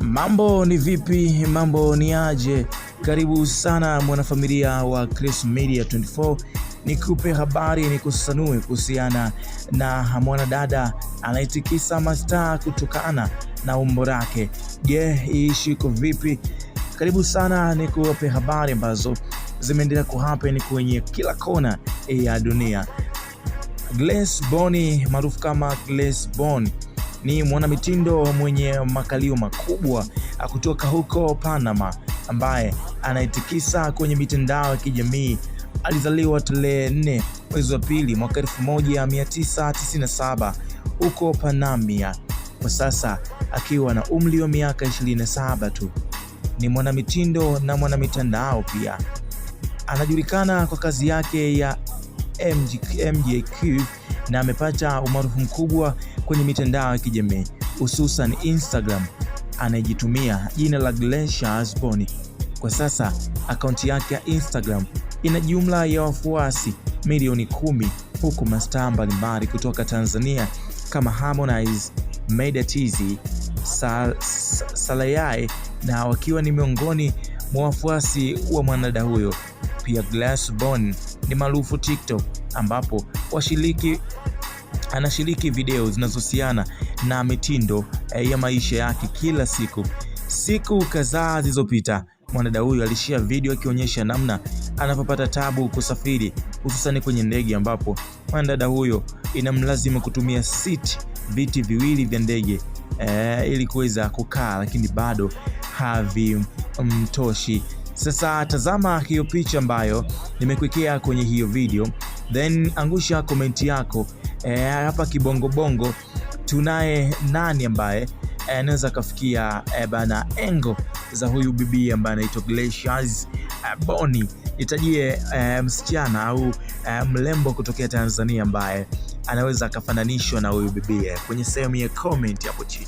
Mambo ni vipi? Mambo ni aje? Karibu sana mwanafamilia wa Chris Media 24. Nikupe habari, nikusanue kuhusiana na mwanadada anaitikisa mastaa kutokana na umbo lake. Je, ishi iko vipi? Karibu sana nikupe habari ambazo zimeendelea kuhappen kwenye kila kona ya dunia. Grace Boni maarufu kama Grace Boni ni mwanamitindo mwenye makalio makubwa kutoka huko Panama ambaye anaitikisa kwenye mitandao ya kijamii. Alizaliwa tarehe 4 mwezi wa pili mwaka 1997 huko Panama, kwa sasa akiwa na umri wa miaka 27 tu. Ni mwanamitindo na mwanamitandao pia. Anajulikana kwa kazi yake ya MJQ na amepata umaarufu mkubwa kwenye mitandao ya kijamii hususan Instagram. Anajitumia jina la Grace Boni. Kwa sasa akaunti yake ya Instagram ina jumla ya wafuasi milioni 10, huku mastaa mbalimbali kutoka Tanzania kama Harmonize, Maida TZ, Salayai na wakiwa ni miongoni mwa wafuasi wa mwanadada huyo. Pia Grace Boni ni maarufu TikTok ambapo anashiriki video zinazohusiana na mitindo ya maisha yake kila siku. Siku kadhaa zilizopita, mwanadada huyu alishia video akionyesha namna anapopata tabu kusafiri hususan kwenye ndege, ambapo mwanadada huyo inamlazimu kutumia viti viwili vya ndege ili kuweza kukaa, lakini bado havimtoshi. Sasa tazama hiyo picha ambayo nimekuwekea kwenye hiyo video, then angusha komenti yako hapa kibongobongo. Tunaye nani ambaye anaweza kafikia bana engo za huyu bibi ambaye anaitwa Grace Boni? Nitajie msichana au mlembo kutokea Tanzania ambaye anaweza akafananishwa na huyu bibi kwenye sehemu ya comment hapo chini.